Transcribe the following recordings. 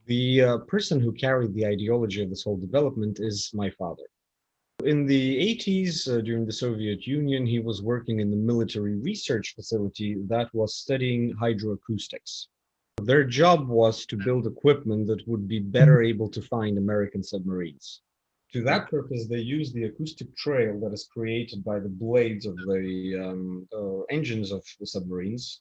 The person who carried the ideology of this whole development is my father. In the 80s, during the Soviet Union, he was working in the military research facility that was studying hydroacoustics. Their job was to build equipment that would be better able to find American submarines. To that purpose, they used the acoustic trail that is created by the blades of the engines of the submarines.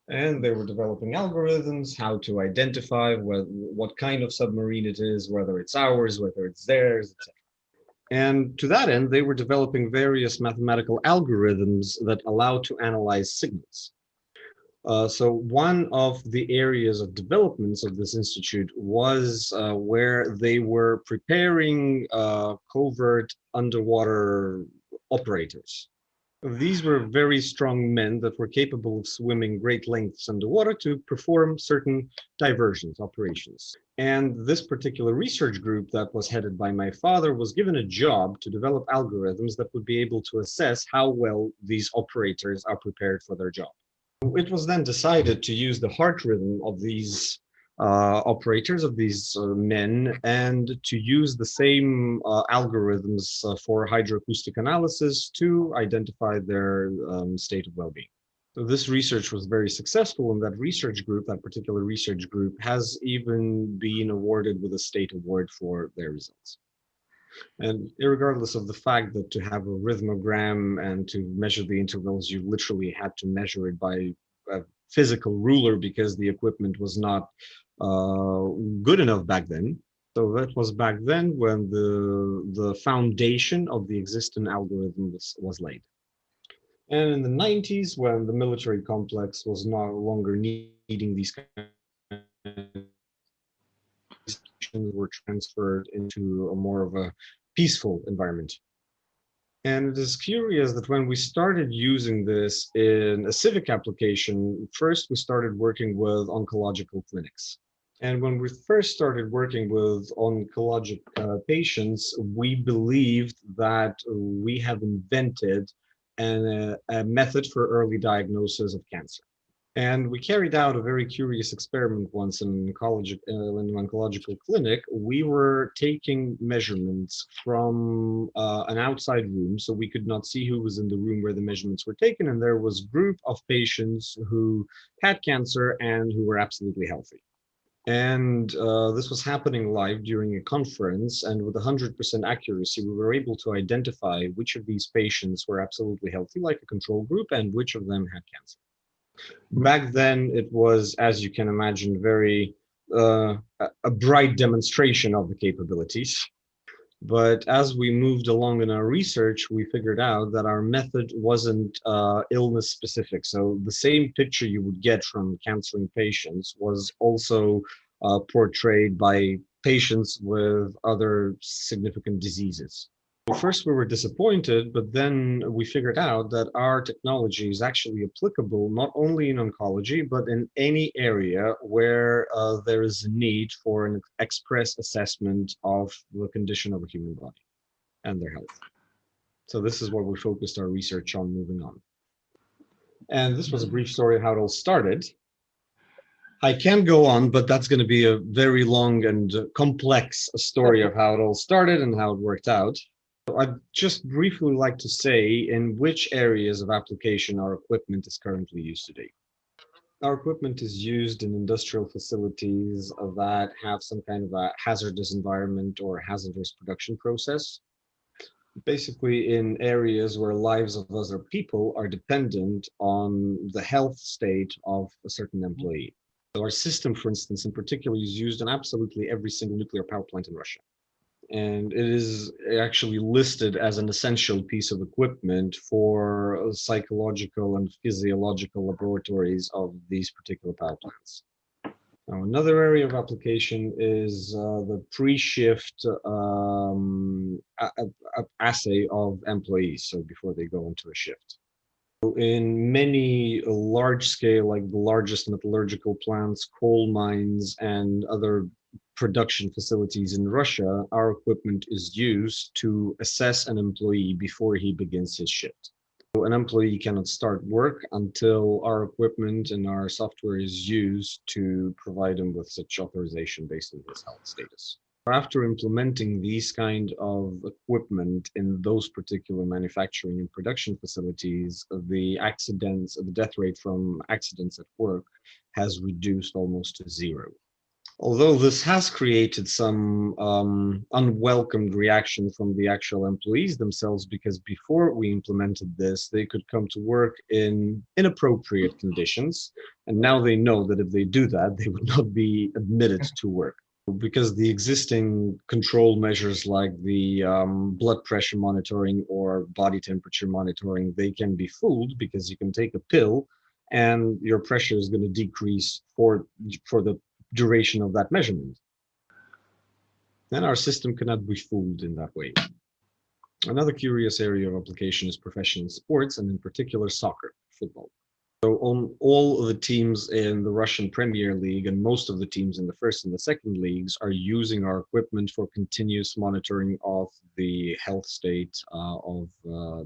And they were developing algorithms, how to identify what kind of submarine it is, whether it's ours, whether it's theirs, etc. And to that end, they were developing various mathematical algorithms that allow to analyze signals. So one of the areas of developments of this institute was where they were preparing covert underwater operators. These were very strong men that were capable of swimming great lengths underwater to perform certain diversions, operations. And this particular research group that was headed by my father was given a job to develop algorithms that would be able to assess how well these operators are prepared for their job. It was then decided to use the heart rhythm of these operators, of these men, and to use the same algorithms for hydroacoustic analysis to identify their state of well-being. So this research was very successful, and that research group, that particular research group, has even been awarded with a state award for their results. And regardless of the fact that to have a rhythmogram and to measure the intervals, you literally had to measure it by a physical ruler because the equipment was not good enough back then. So that was back then when the foundation of the existing algorithm was laid. And in the 90s, when the military complex was no longer needing these kinds of were transferred into a more of a peaceful environment. And it is curious that when we started using this in a civic application, first we started working with oncological clinics. And when we first started working with oncologic patients, we believed that we have invented a method for early diagnosis of cancer. And we carried out a very curious experiment once in an oncological clinic. We were taking measurements from an outside room, so we could not see who was in the room where the measurements were taken. And there was a group of patients who had cancer and who were absolutely healthy. And this was happening live during a conference, and with 100% accuracy, we were able to identify which of these patients were absolutely healthy, like a control group, and which of them had cancer. Back then, it was, as you can imagine, very a bright demonstration of the capabilities. But as we moved along in our research, we figured out that our method wasn't illness specific. So the same picture you would get from counseling patients was also portrayed by patients with other significant diseases. First, we were disappointed, but then we figured out that our technology is actually applicable not only in oncology, but in any area where there is a need for an express assessment of the condition of a human body and their health. So this is what we focused our research on moving on. And this was a brief story of how it all started. I can go on, but that's going to be a very long and complex story of how it all started and how it worked out. I'd just briefly like to say in which areas of application our equipment is currently used today. Our equipment is used in industrial facilities that have some kind of a hazardous environment or hazardous production process. Basically in areas where lives of other people are dependent on the health state of a certain employee. So our system, for instance, in particular, is used in absolutely every single nuclear power plant in Russia. And it is actually listed as an essential piece of equipment for psychological and physiological laboratories of these particular power plants. Now, another area of application is the pre-shift assay of employees, so before they go into a shift. In many large-scale, like the largest metallurgical plants, coal mines, and other production facilities in Russia, our equipment is used to assess an employee before he begins his shift. An employee cannot start work until our equipment and our software is used to provide him with such authorization based on his health status. After implementing these kind of equipment in those particular manufacturing and production facilities, the death rate from accidents at work has reduced almost to zero. Although this has created some unwelcomed reaction from the actual employees themselves, because before we implemented this, they could come to work in inappropriate conditions. And now they know that if they do that, they would not be admitted to work. Because the existing control measures like the blood pressure monitoring or body temperature monitoring, they can be fooled because you can take a pill and your pressure is going to decrease for the duration of that measurement. Then our system cannot be fooled in that way. Another curious area of application is professional sports, and in particular soccer, football. So on all of the teams in the Russian Premier League and most of the teams in the first and the second leagues are using our equipment for continuous monitoring of the health state of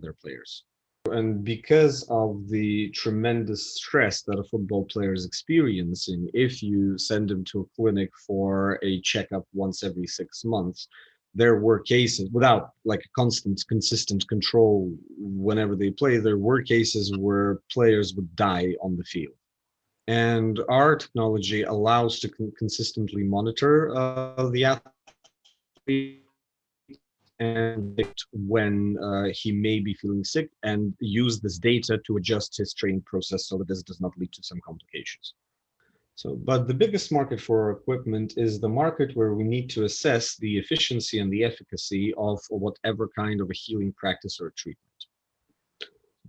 their players. And because of the tremendous stress that a football player is experiencing, if you send him to a clinic for a checkup once every 6 months, there were cases, without like a consistent control whenever they play, there were cases where players would die on the field. And our technology allows to consistently monitor the athlete and predict when he may be feeling sick and use this data to adjust his training process so that this does not lead to some complications. But the biggest market for our equipment is the market where we need to assess the efficiency and the efficacy of whatever kind of a healing practice or treatment.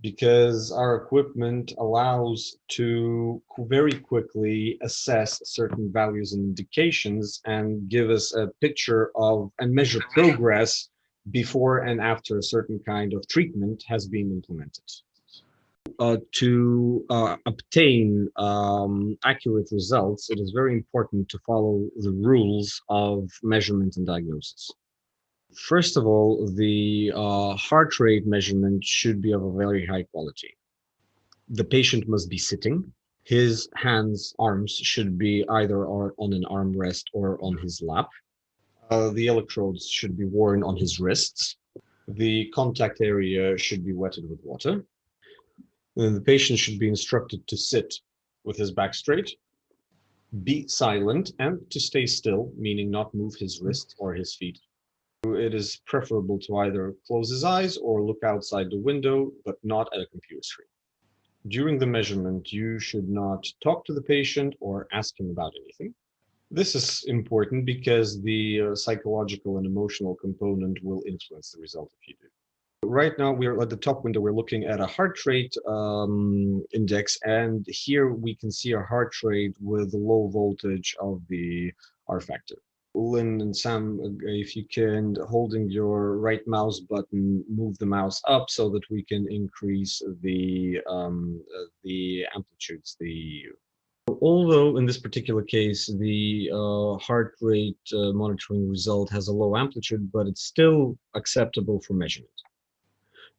Because our equipment allows to very quickly assess certain values and indications and give us a picture of and measure progress before and after a certain kind of treatment has been implemented. To obtain accurate results, it is very important to follow the rules of measurement and diagnosis. First of all, the heart rate measurement should be of a very high quality. The patient must be sitting. His arms should be either on an armrest or on his lap. The electrodes should be worn on his wrists. The contact area should be wetted with water. Then the patient should be instructed to sit with his back straight, be silent, and to stay still, meaning not move his wrists or his feet. It is preferable to either close his eyes or look outside the window, but not at a computer screen. During the measurement, you should not talk to the patient or ask him about anything. This is important because the psychological and emotional component will influence the result if you do. Right now, we're at the top window, we're looking at a heart rate index, and here we can see a heart rate with the low voltage of the R factor. Lynn and Sam, if you can, holding your right mouse button, move the mouse up so that we can increase the amplitudes. Although in this particular case, the heart rate monitoring result has a low amplitude, but it's still acceptable for measurement.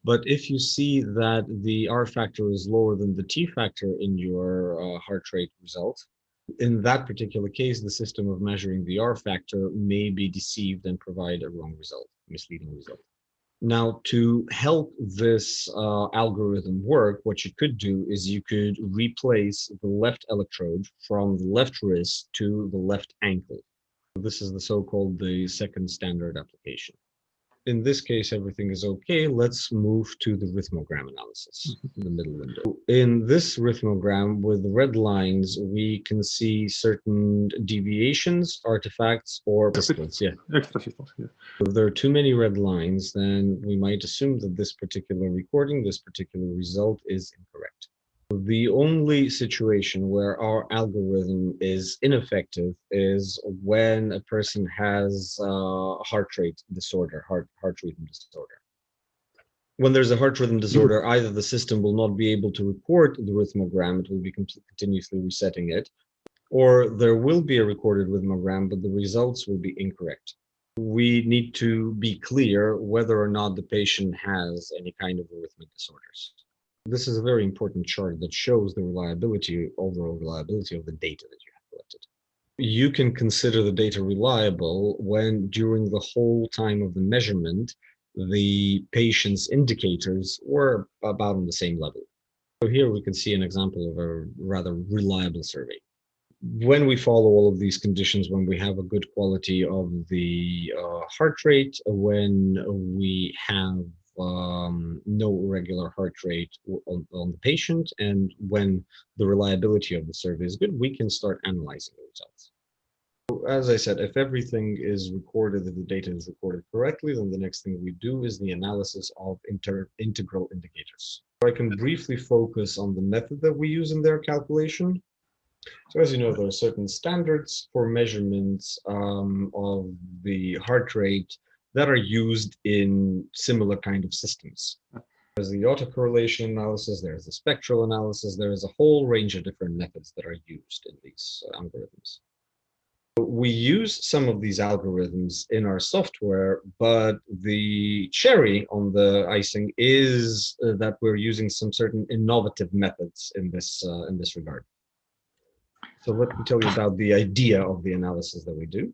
But if you see that the R factor is lower than the T factor in your heart rate result, in that particular case, the system of measuring the R factor may be deceived and provide a wrong result, misleading result. Now, to help this algorithm work, what you could do is you could replace the left electrode from the left wrist to the left ankle. This is the so-called the second standard application. In this case, everything is okay. Let's move to the rhythmogram analysis, the middle window. In this rhythmogram with the red lines, we can see certain deviations, artifacts, or disciplines. Yeah. If there are too many red lines, then we might assume that this particular recording, this particular result is incorrect. The only situation where our algorithm is ineffective is when a person has heart rate disorder, heart rhythm disorder. When there's a heart rhythm disorder, either the system will not be able to record the rhythmogram, it will be continuously resetting it, or there will be a recorded rhythmogram, but the results will be incorrect. We need to be clear whether or not the patient has any kind of arrhythmic disorders. This is a very important chart that shows the overall reliability of the data that you have collected. You can consider the data reliable when during the whole time of the measurement, the patient's indicators were about on the same level. So here we can see an example of a rather reliable survey. When we follow all of these conditions, when we have a good quality of the heart rate, when we have no irregular heart rate on the patient, and when the reliability of the survey is good, we can start analyzing the results. As I said, if everything is recorded, if the data is recorded correctly, then the next thing we do is the analysis of integral indicators. I can briefly focus on the method that we use in their calculation. So as you know, there are certain standards for measurements of the heart rate that are used in similar kind of systems. There's the autocorrelation analysis, there's the spectral analysis, there is a whole range of different methods that are used in these algorithms. We use some of these algorithms in our software, but the cherry on the icing is that we're using some certain innovative methods in this regard. So let me tell you about the idea of the analysis that we do.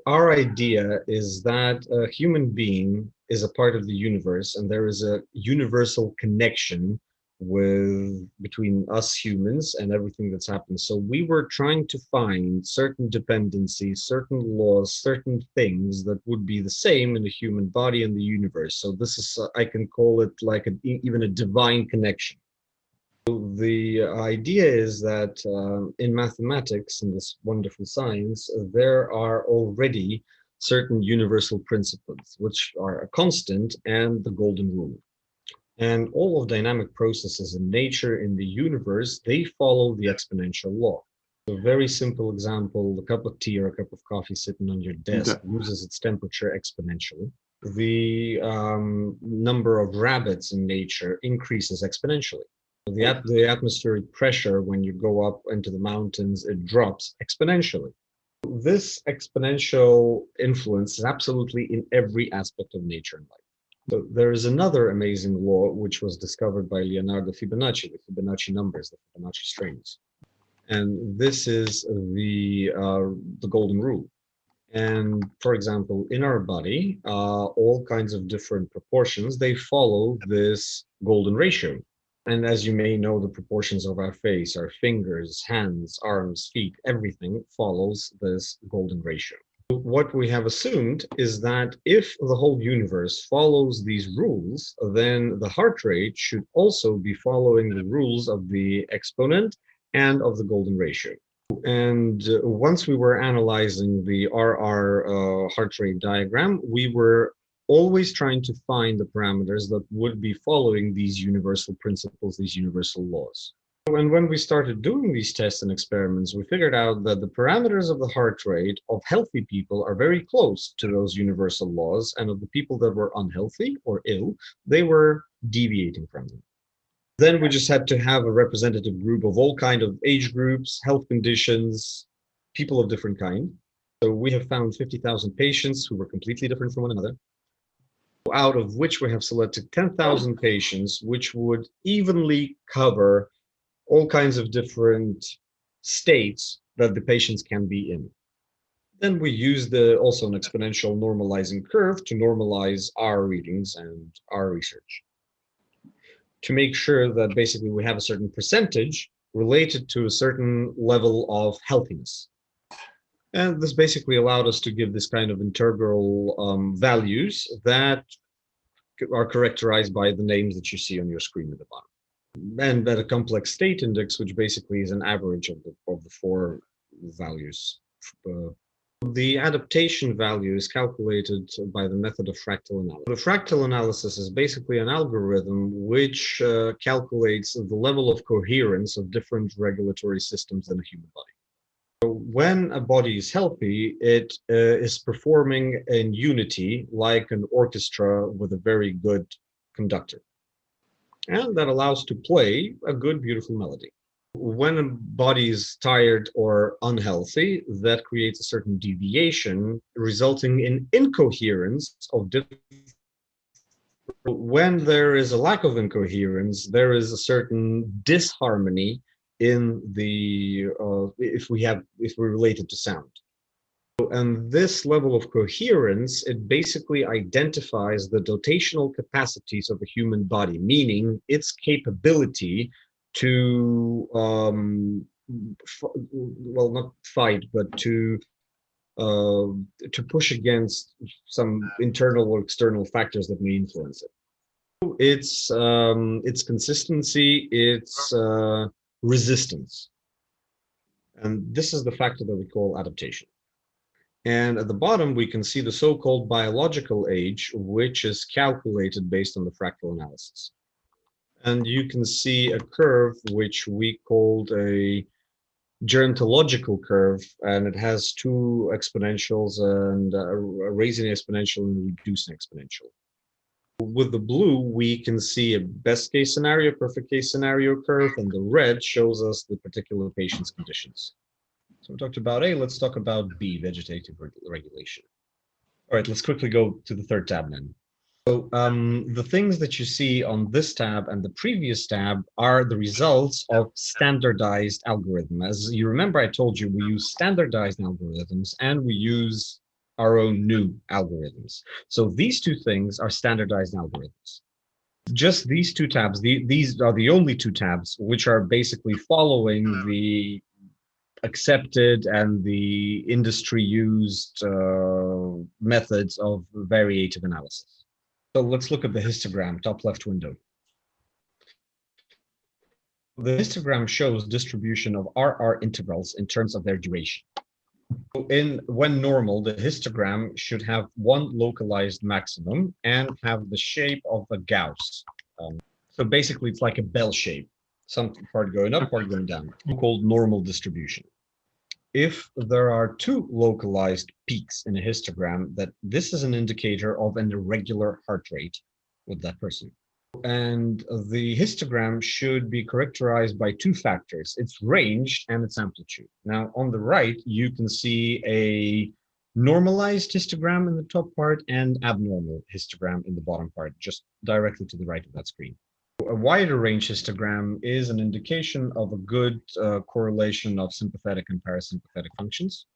Our idea is that a human being is a part of the universe, and there is a universal connection between us humans and everything that's happened. So we were trying to find certain dependencies, certain laws, certain things that would be the same in the human body and the universe. So this is, I can call it like even a divine connection. The idea is that in mathematics, in this wonderful science, there are already certain universal principles, which are a constant and the golden rule. And all of dynamic processes in nature, in the universe, they follow the exponential law. A very simple example, a cup of tea or a cup of coffee sitting on your desk loses its temperature exponentially. The number of rabbits in nature increases exponentially. The atmospheric pressure, when you go up into the mountains, it drops exponentially. This exponential influence is absolutely in every aspect of nature and life. So there is another amazing law which was discovered by Leonardo Fibonacci, the Fibonacci numbers, the Fibonacci strings. And this is the golden rule. And for example, in our body, all kinds of different proportions, they follow this golden ratio. And as you may know, the proportions of our face, our fingers, hands, arms, feet, everything follows this golden ratio. What we have assumed is that if the whole universe follows these rules, then the heart rate should also be following the rules of the exponent and of the golden ratio. And once we were analyzing the RR heart rate diagram, we were always trying to find the parameters that would be following these universal principles, these universal laws. And when we started doing these tests and experiments, we figured out that the parameters of the heart rate of healthy people are very close to those universal laws, and of the people that were unhealthy or ill, they were deviating from them. Then we just had to have a representative group of all kinds of age groups, health conditions, people of different kind. So we have found 50,000 patients who were completely different from one another, out of which we have selected 10,000 patients, which would evenly cover all kinds of different states that the patients can be in. Then we use also an exponential normalizing curve to normalize our readings and our research, to make sure that basically we have a certain percentage related to a certain level of healthiness. And this basically allowed us to give this kind of integral values that are characterized by the names that you see on your screen at the bottom. And that a complex state index, which basically is an average of the four values. The adaptation value is calculated by the method of fractal analysis. The fractal analysis is basically an algorithm which calculates the level of coherence of different regulatory systems in a human body. So when a body is healthy, it is performing in unity like an orchestra with a very good conductor. And that allows to play a good, beautiful melody. When a body is tired or unhealthy, that creates a certain deviation, resulting in incoherence of different When there is a lack of incoherence, there is a certain disharmony in the if we relate it to sound. And this level of coherence, it basically identifies the dotational capacities of a human body, meaning its capability to well, not fight, but to push against some internal or external factors that may influence it. Its consistency, its resistance, and this is the factor that we call adaptation. And at the bottom, we can see the so-called biological age, which is calculated based on the fractal analysis. And you can see a curve which we called a gerontological curve, and it has two exponentials, and a raising exponential and a reducing exponential. With the blue, we can see a best case scenario, perfect case scenario curve, and the red shows us the particular patient's conditions. So we talked about A, let's talk about B, vegetative regulation. All right, let's quickly go to the third tab then. So the things that you see on this tab and the previous tab are the results of standardized algorithm. As you remember, I told you we use standardized algorithms and we use our own new algorithms. So these two things are standardized algorithms. Just these two tabs, these are the only two tabs which are basically following the accepted and the industry used methods of variative analysis. So let's look at the histogram, top left window. The histogram shows distribution of RR integrals in terms of their duration. When normal, the histogram should have one localized maximum and have the shape of a Gauss. So basically, it's like a bell shape, some part going up, part going down, called normal distribution. If there are two localized peaks in a histogram, that this is an indicator of an irregular heart rate with that person. And the histogram should be characterized by two factors, its range and its amplitude. Now, on the right, you can see a normalized histogram in the top part and abnormal histogram in the bottom part, just directly to the right of that screen. A wider range histogram is an indication of a good correlation of sympathetic and parasympathetic functions.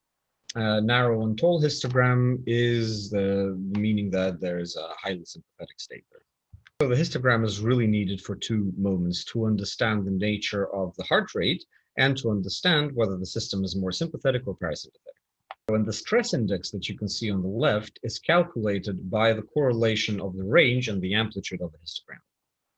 Narrow and tall histogram is the meaning that there is a highly sympathetic state there. So the histogram is really needed for two moments: to understand the nature of the heart rate and to understand whether the system is more sympathetic or parasympathetic. And the stress index that you can see on the left is calculated by the correlation of the range and the amplitude of the histogram.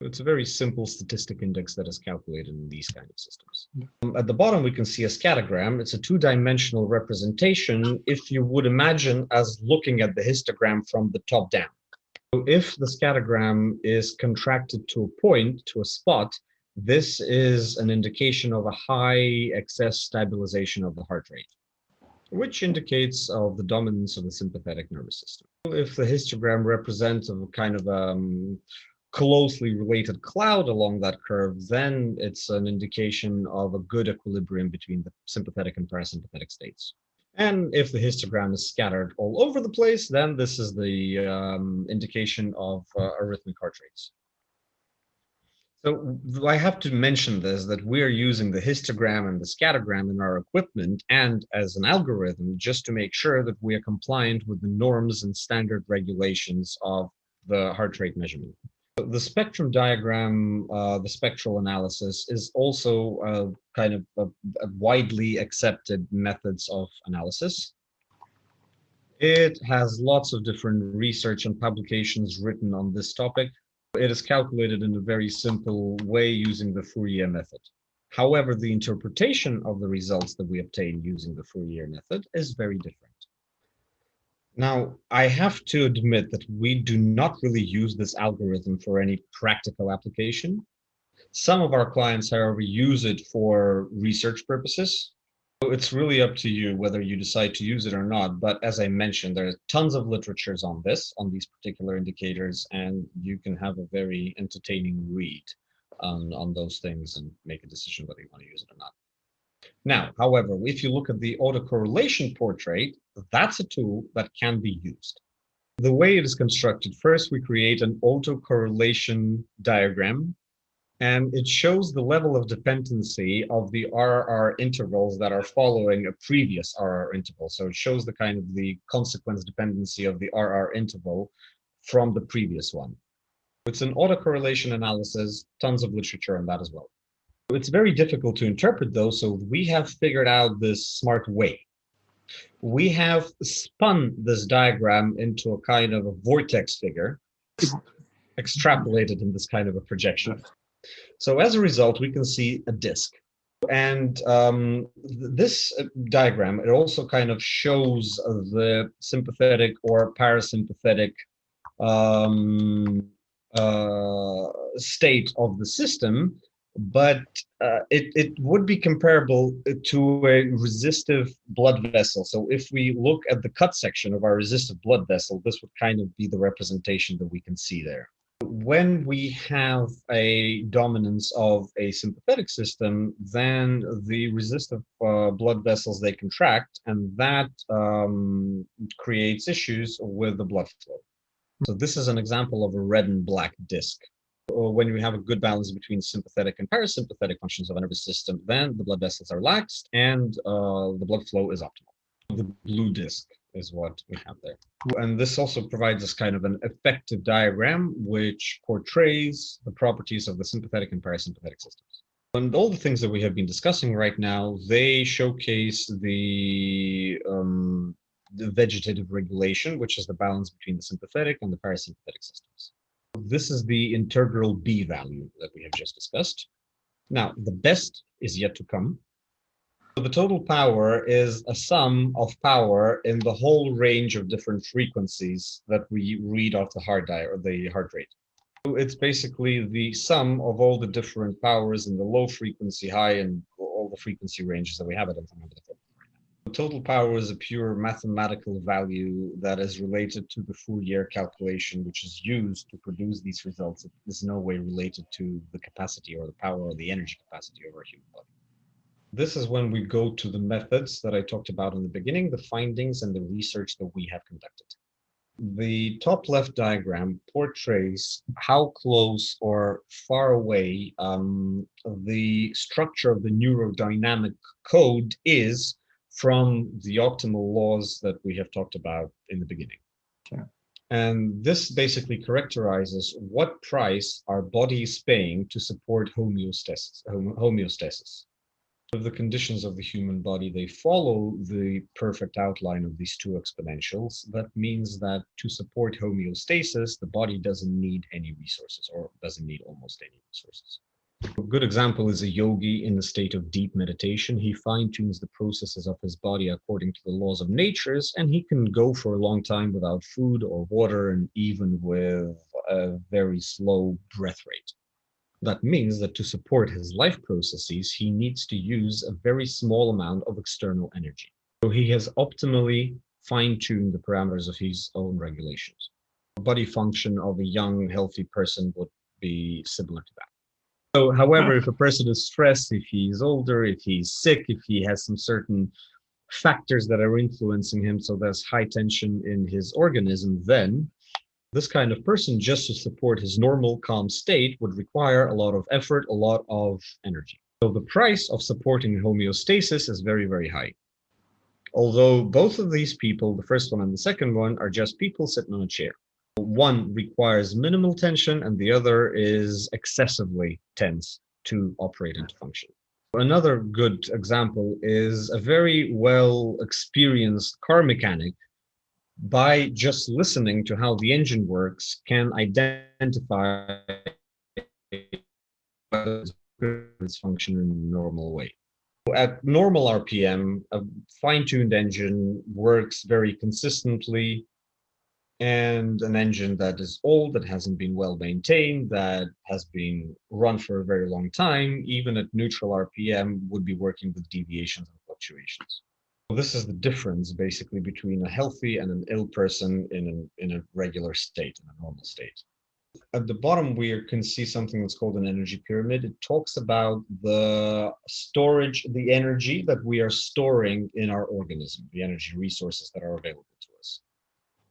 It's a very simple statistic index that is calculated in these kind of systems. At the bottom, we can see a scatogram. It's a two-dimensional representation if you would imagine as looking at the histogram from the top down. So if the scatogram is contracted to a point, to a spot, this is an indication of a high excess stabilization of the heart rate, which indicates of the dominance of the sympathetic nervous system. If the histogram represents a kind of closely related cloud along that curve, then it's an indication of a good equilibrium between the sympathetic and parasympathetic states. And if the histogram is scattered all over the place, then this is the indication of arrhythmic heart rates. So I have to mention this, that we are using the histogram and the scatogram in our equipment and as an algorithm just to make sure that we are compliant with the norms and standard regulations of the heart rate measurement. The spectrum diagram, the spectral analysis, is also kind of a widely accepted methods of analysis. It has lots of different research and publications written on this topic. It is calculated in a very simple way using the Fourier method. However, the interpretation of the results that we obtain using the Fourier method is very different. Now, I have to admit that we do not really use this algorithm for any practical application. Some of our clients, however, use it for research purposes. So it's really up to you whether you decide to use it or not. But as I mentioned, there are tons of literatures on this, on these particular indicators, and you can have a very entertaining read on those things and make a decision whether you want to use it or not. Now, however, if you look at the autocorrelation portrait, that's a tool that can be used. The way it is constructed, first we create an autocorrelation diagram, and it shows the level of dependency of the RR intervals that are following a previous RR interval. So it shows the kind of the consequence dependency of the RR interval from the previous one. It's an autocorrelation analysis, tons of literature on that as well. It's very difficult to interpret though, so we have figured out this smart way. We have spun this diagram into a kind of a vortex figure, extrapolated in this kind of a projection. So as a result, we can see a disk. And this diagram, it also kind of shows the sympathetic or parasympathetic state of the system, but it would be comparable to a resistive blood vessel. So if we look at the cut section of our resistive blood vessel, this would kind of be the representation that we can see there. When we have a dominance of a sympathetic system, then the resistive blood vessels, they contract, and that creates issues with the blood flow. So this is an example of a red and black disc. When we have a good balance between sympathetic and parasympathetic functions of a nervous system, then the blood vessels are laxed and the blood flow is optimal. The blue disc is what we have there. And this also provides us kind of an effective diagram which portrays the properties of the sympathetic and parasympathetic systems. And all the things that we have been discussing right now, they showcase the vegetative regulation, which is the balance between the sympathetic and the parasympathetic systems. This is the integral B value that we have just discussed. Now, the best is yet to come. The total power is a sum of power in the whole range of different frequencies that we read off the heart rate. So it's basically the sum of all the different powers in the low frequency, high, and all the frequency ranges that we have. I don't remember the formula right now. The total power is a pure mathematical value that is related to the Fourier calculation, which is used to produce these results. It is no way related to the capacity or the power or the energy capacity of our human body. This is when we go to the methods that I talked about in the beginning, the findings and the research that we have conducted. The top left diagram portrays how close or far away the structure of the neurodynamic code is from the optimal laws that we have talked about in the beginning. Sure. And this basically characterizes what price our body is paying to support homeostasis. Of the conditions of the human body, they follow the perfect outline of these two exponentials. That means that to support homeostasis, the body doesn't need any resources, or doesn't need almost any resources. A good example is a yogi in a state of deep meditation. He fine-tunes the processes of his body according to the laws of nature, and he can go for a long time without food or water, and even with a very slow breath rate. That means that to support his life processes, he needs to use a very small amount of external energy. So he has optimally fine-tuned the parameters of his own regulations. The body function of a young, healthy person would be similar to that. So, however, if a person is stressed, if he's older, if he's sick, if he has some certain factors that are influencing him, so there's high tension in his organism, then this kind of person, just to support his normal calm state, would require a lot of effort, a lot of energy. So the price of supporting homeostasis is very, very high. Although both of these people, the first one and the second one, are just people sitting on a chair. One requires minimal tension and the other is excessively tense to operate and to function. Another good example is a very well experienced car mechanic, by just listening to how the engine works, can identify its function in a normal way. At normal RPM, a fine-tuned engine works very consistently, and an engine that is old, that hasn't been well maintained, that has been run for a very long time, even at neutral RPM, would be working with deviations and fluctuations. This is the difference basically between a healthy and an ill person in a regular state, in a normal state. At the bottom, we can see something that's called an energy pyramid. It talks about the storage, the energy that we are storing in our organism, the energy resources that are available to us.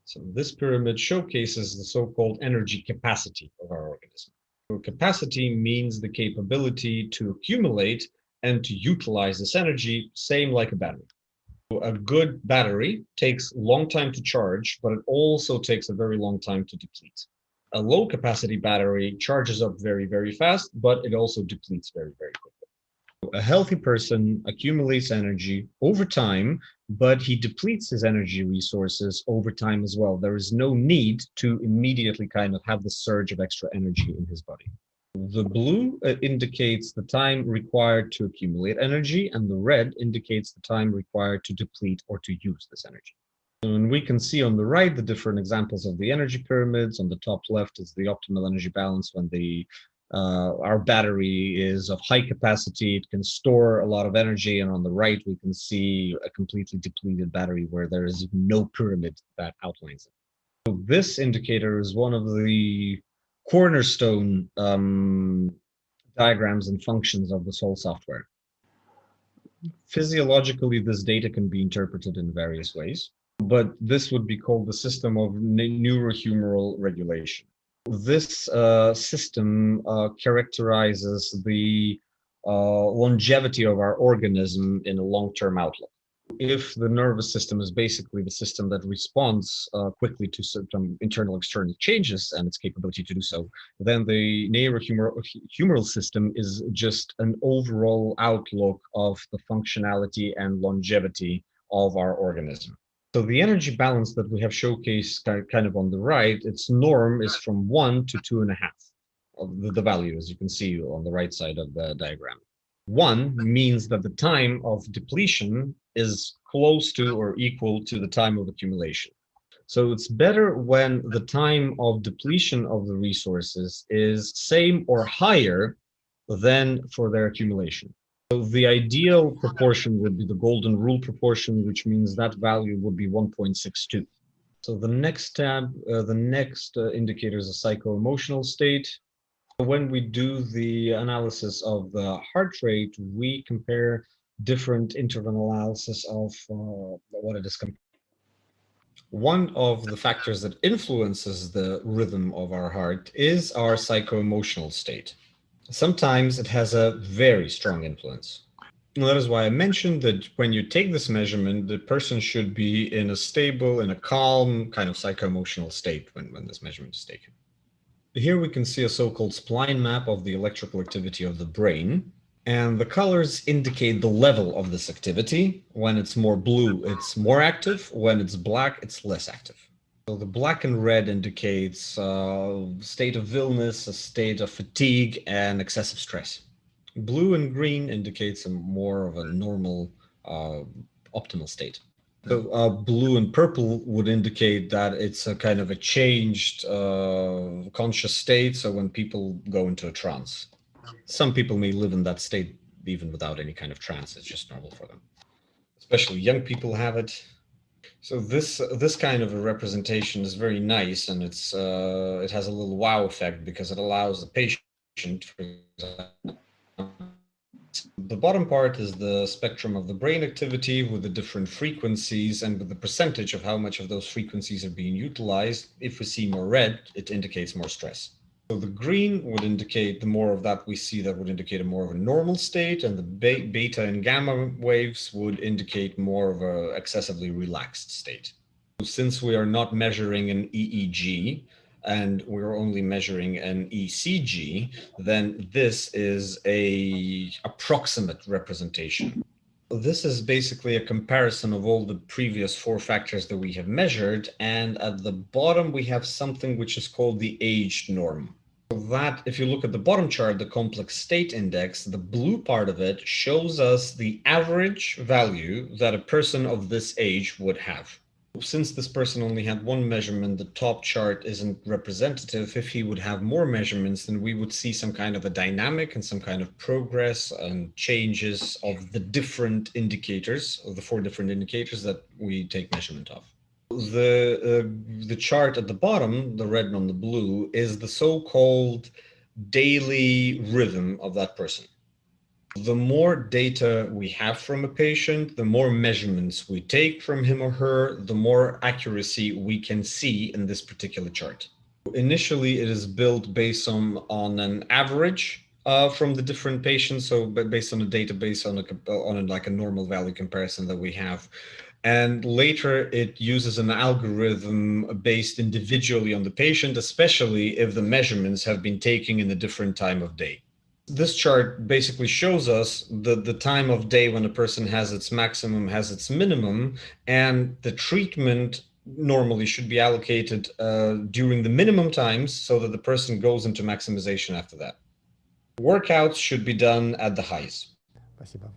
So this pyramid showcases the so-called energy capacity of our organism. So capacity means the capability to accumulate and to utilize this energy, same like a battery. A good battery takes a long time to charge, but it also takes a very long time to deplete. A low capacity battery charges up very, very fast, but it also depletes very, very quickly. A healthy person accumulates energy over time, but he depletes his energy resources over time as well. There is no need to immediately kind of have the surge of extra energy in his body. The blue indicates the time required to accumulate energy, and the red indicates the time required to deplete or to use this energy. And we can see on the right the different examples of the energy pyramids. On the top left is the optimal energy balance when our battery is of high capacity, it can store a lot of energy, and on the right we can see a completely depleted battery where there is no pyramid that outlines it. So this indicator is one of the cornerstone diagrams and functions of this whole software. Physiologically, this data can be interpreted in various ways, but this would be called the system of neurohumoral regulation. This system characterizes the longevity of our organism in a long-term outlook. If the nervous system is basically the system that responds quickly to certain internal external changes and its capability to do so, then the neurohumoral system is just an overall outlook of the functionality and longevity of our organism. So the energy balance that we have showcased kind of on the right, its norm is from 1 to 2.5 of the value, as you can see on the right side of the diagram. 1 means that the time of depletion is close to or equal to the time of accumulation. So it's better when the time of depletion of the resources is same or higher than for their accumulation. So the ideal proportion would be the golden rule proportion, which means that value would be 1.62. So the next tab, the next indicator is a psycho-emotional state. When we do the analysis of the heart rate, we compare different interval analysis of what it is. One of the factors that influences the rhythm of our heart is our psycho-emotional state. Sometimes it has a very strong influence. And that is why I mentioned that when you take this measurement, the person should be in a stable, in a calm kind of psycho-emotional state when this measurement is taken. Here we can see a so-called spline map of the electrical activity of the brain, and the colors indicate the level of this activity. When it's more blue, it's more active. When it's black, it's less active. So the black and red indicates a state of illness, a state of fatigue, and excessive stress. Blue and green indicates a more of a normal, optimal state. So blue and purple would indicate that it's a kind of a changed conscious state. So when people go into a trance, some people may live in that state even without any kind of trance. It's just normal for them. Especially young people have it. So this kind of a representation is very nice, and it has a little wow effect because it allows the patient, for example. The bottom part is the spectrum of the brain activity with the different frequencies and with the percentage of how much of those frequencies are being utilized. If we see more red, it indicates more stress. So the green would indicate the more of that we see, that would indicate a more of a normal state, and the beta and gamma waves would indicate more of a excessively relaxed state. Since we are not measuring an EEG, and we're only measuring an ECG, then this is a approximate representation. This is basically a comparison of all the previous 4 factors that we have measured, and at the bottom we have something which is called the age norm. So that, if you look at the bottom chart, the complex state index, the blue part of it shows us the average value that a person of this age would have. Since this person only had 1 measurement, the top chart isn't representative. If he would have more measurements, then we would see some kind of a dynamic and some kind of progress and changes of the different indicators, of the 4 different indicators that we take measurement of. The chart at the bottom, the red and the blue, is the so-called daily rhythm of that person. The more data we have from a patient, the more measurements we take from him or her, the more accuracy we can see in this particular chart. Initially, it is built based on an average from the different patients, so based on a database like a normal value comparison that we have. And later, it uses an algorithm based individually on the patient, especially if the measurements have been taken in a different time of day. This chart basically shows us the time of day when a person has its maximum, has its minimum, and the treatment normally should be allocated during the minimum times so that the person goes into maximization after that. Workouts should be done at the highs. Спасибо.